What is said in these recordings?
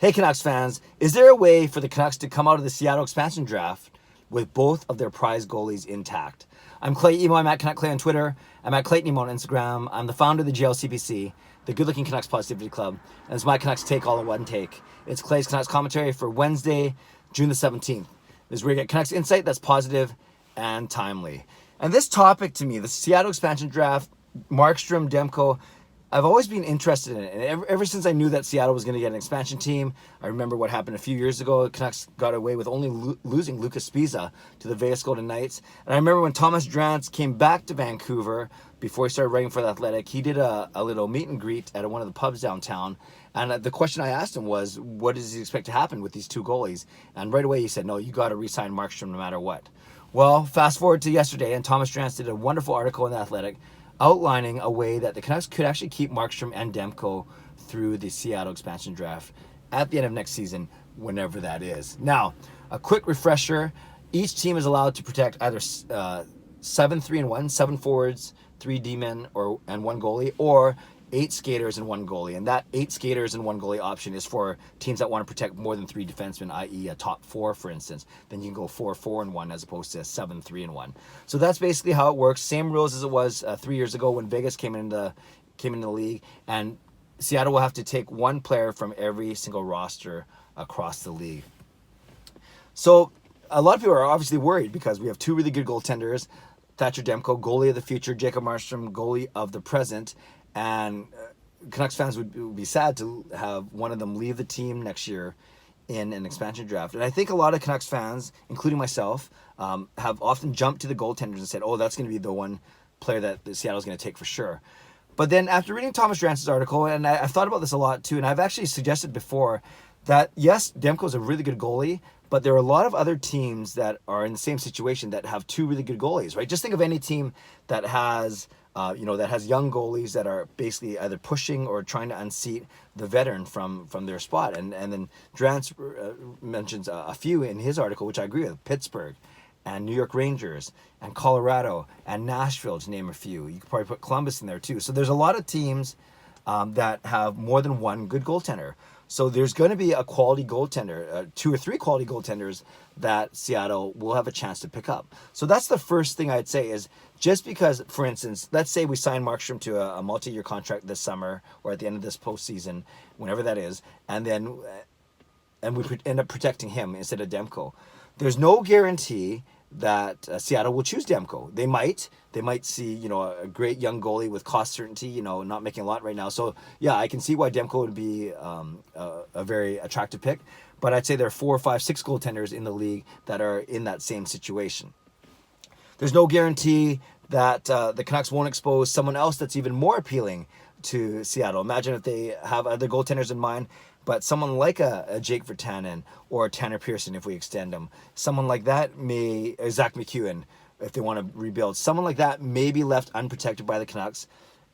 Hey Canucks fans, is there a way for the Canucks to come out of the Seattle expansion draft with both of their prize goalies intact? I'm Clay Emo, I'm at Canuck Clay on Twitter, I'm at Clayton Emo on Instagram, I'm the founder of the GLCPC, the Good Looking Canucks Positivity Club, and it's my Canucks take all in one take. It's Clay's Canucks commentary for Wednesday, June the 17th. This is where you get Canucks insight that's positive and timely. And this topic to me, the Seattle expansion draft, Markstrom, Demko, I've always been interested in it. And ever since I knew that Seattle was going to get an expansion team, I remember what happened a few years ago. The Canucks got away with only losing Lucas Spiza to the Vegas Golden Knights. And I remember when Thomas Drance came back to Vancouver before he started writing for The Athletic, he did a little meet and greet at one of the pubs downtown. And the question I asked him was, what does he expect to happen with these two goalies? And right away he said, no, you got to re-sign Markstrom no matter what. Well, fast forward to yesterday, and Thomas Drance did a wonderful article in The Athletic outlining a way that the Canucks could actually keep Markstrom and Demko through the Seattle expansion draft at the end of next season, whenever that is. Now, a quick refresher, each team is allowed to protect either 7-3-1, 7 forwards, 3 D-men, and 1 goalie, or 8 skaters and 1 goalie. And that 8 skaters and 1 goalie option is for teams that want to protect more than 3 defensemen, i.e. a top 4, for instance. Then you can go 4-4-1 as opposed to 7-3-1. So that's basically how it works. Same rules as it was 3 years ago when Vegas came into the league. And Seattle will have to take 1 player from every single roster across the league. So a lot of people are obviously worried because we have 2 really good goaltenders. Thatcher Demko, goalie of the future, Jacob Markstrom, goalie of the present. And Canucks fans would be sad to have one of them leave the team next year in an expansion draft. And I think a lot of Canucks fans, including myself, have often jumped to the goaltenders and said, oh, that's going to be the one player that Seattle's going to take for sure. But then after reading Thomas Drance's article, and I've thought about this a lot too, and I've actually suggested before that, yes, Demko's a really good goalie, but there are a lot of other teams that are in the same situation that have 2 really good goalies, right? Just think of any team that has that has young goalies that are basically either pushing or trying to unseat the veteran from their spot. And then Drance mentions a few in his article, which I agree with: Pittsburgh, and New York Rangers, and Colorado, and Nashville, to name a few. You could probably put Columbus in there too. So there's a lot of teams that have more than 1 good goaltender. So there's going to be a quality goaltender, 2 or 3 quality goaltenders that Seattle will have a chance to pick up. So that's the first thing I'd say is, just because, for instance, let's say we sign Markstrom to a multi-year contract this summer or at the end of this postseason, whenever that is, and we end up protecting him instead of Demko. There's no guarantee that Seattle will choose Demko. They might see, a great young goalie with cost certainty, not making a lot right now. So yeah, I can see why Demko would be a very attractive pick. But I'd say there are 4, 5, 6 goaltenders in the league that are in that same situation. There's no guarantee that the Canucks won't expose someone else that's even more appealing to Seattle. Imagine if they have other goaltenders in mind, but someone like a Jake Virtanen or Tanner Pearson, if we extend him, someone like that Zach McEwen, if they want to rebuild, someone like that may be left unprotected by the Canucks.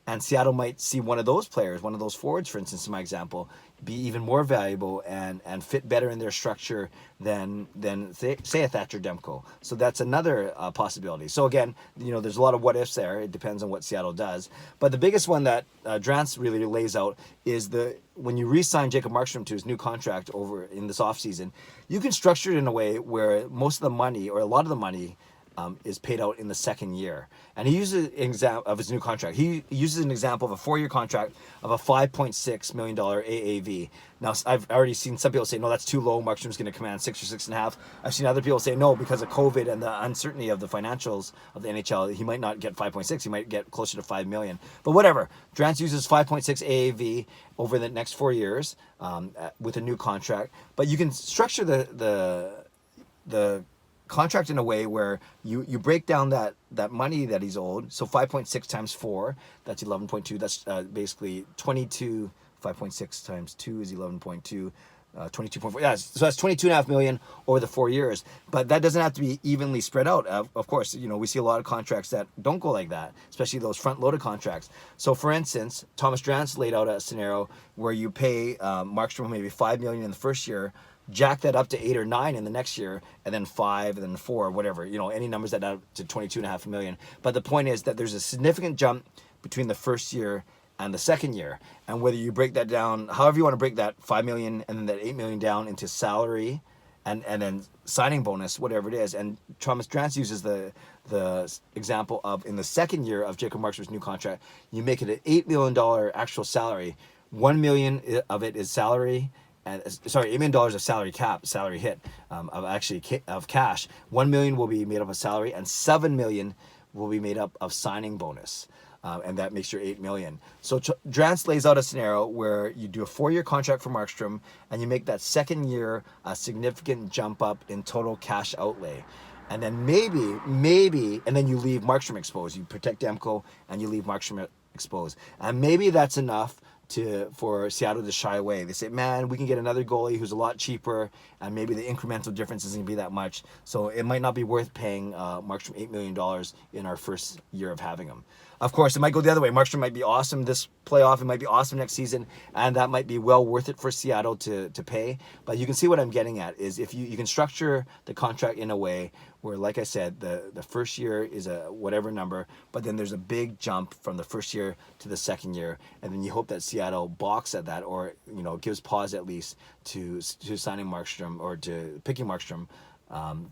And Seattle might see one of those players, one of those forwards, for instance, in my example, be even more valuable and fit better in their structure than say a Thatcher Demko. So that's another possibility. So again, there's a lot of what ifs there. It depends on what Seattle does. But the biggest one that Drance really lays out is when you re-sign Jacob Markstrom to his new contract over in this offseason, you can structure it in a way where most of the money, or a lot of the money, is paid out in the second year. And he uses an example of his new contract. He uses an example of a 4-year contract of a $5.6 million AAV. Now, I've already seen some people say, no, that's too low. Markstrom's going to command 6 or 6.5. I've seen other people say, no, because of COVID and the uncertainty of the financials of the NHL, he might not get 5.6. He might get closer to 5 million. But whatever. Drance uses 5.6 AAV over the next 4 years with a new contract. But you can structure the contract in a way where you break down that money that he's owed. So 5.6 times 4, that's 11.2. That's basically 22. 5.6 times 2 is 11.2. 22.4. Yeah, so that's 22.5 million over the 4 years. But that doesn't have to be evenly spread out. Of course, we see a lot of contracts that don't go like that, especially those front-loaded contracts. So, for instance, Thomas Drance laid out a scenario where you pay Markstrom maybe 5 million in the first year, jack that up to 8 or 9 in the next year, and then 5, and then 4, whatever. Any numbers that add up to 22.5 million. But the point is that there's a significant jump between the first year and the second year, and whether you break that down, however you want to break that $5 million and then that $8 million down into salary, and then signing bonus, whatever it is. And Thomas Drance uses the example of in the second year of Jacob Markstrom's new contract, you make it an $8 million actual salary. $1 million of it is salary. And sorry, $8 million of salary hit of cash. $1 million will be made up of salary, and $7 million will be made up of signing bonus. And that makes your $8 million. So Drance lays out a scenario where you do a 4-year contract for Markstrom, and you make that second year a significant jump up in total cash outlay. And then maybe, and then you leave Markstrom exposed. You protect Demko, and you leave Markstrom exposed. And maybe that's enough for Seattle to shy away. They say, man, we can get another goalie who's a lot cheaper, and maybe the incremental difference isn't going to be that much. So it might not be worth paying Markstrom $8 million in our first year of having him. Of course, it might go the other way. Markstrom might be awesome this playoff. It might be awesome next season, and that might be well worth it for Seattle to pay. But you can see what I'm getting at is if you can structure the contract in a way where, like I said, the first year is a whatever number, but then there's a big jump from the first year to the second year, and then you hope that Seattle balks at that, or gives pause at least to signing Markstrom or to picking Markstrom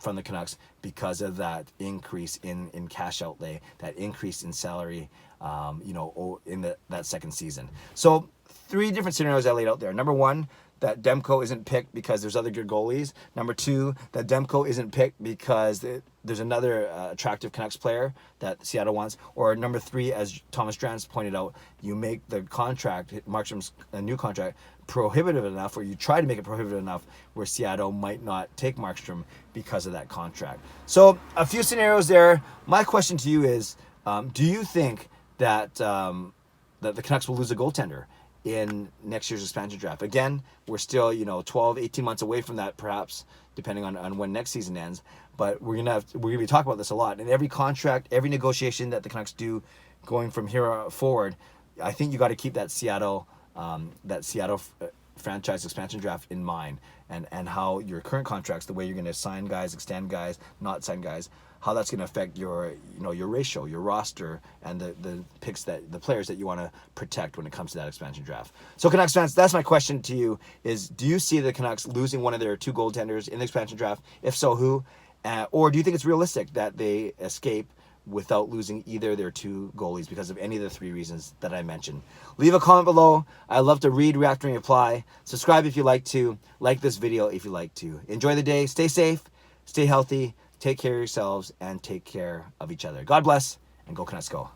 from the Canucks because of that increase in cash outlay, that increase in salary, in that second season. So 3 different scenarios I laid out there. Number 1, that Demko isn't picked because there's other good goalies. Number 2, that Demko isn't picked because there's another attractive Canucks player that Seattle wants. Or number 3, as Thomas Drance pointed out, you make the contract, Markstrom's new contract, prohibitive enough, or you try to make it prohibitive enough where Seattle might not take Markstrom because of that contract. So a few scenarios there. My question to you is, do you think that the Canucks will lose a goaltender in next year's expansion draft? Again, we're still 12, 18 months away from that, perhaps, depending on when next season ends. But we're gonna be talking about this a lot. In every contract, every negotiation that the Canucks do going from here forward, I think you got to keep that Seattle franchise expansion draft in mind, and how your current contracts, the way you're going to sign guys, extend guys, not sign guys, how that's going to affect your ratio, your roster, and the picks, the players that you want to protect when it comes to that expansion draft. So Canucks fans, that's my question to you: is do you see the Canucks losing one of their 2 goaltenders in the expansion draft? If so, who? Or do you think it's realistic that they escape without losing either their 2 goalies because of any of the 3 reasons that I mentioned? Leave a comment below. I love to read, react, and reply. Subscribe if you like to. Like this video if you like to. Enjoy the day. Stay safe. Stay healthy. Take care of yourselves and take care of each other. God bless, and go Canucks go.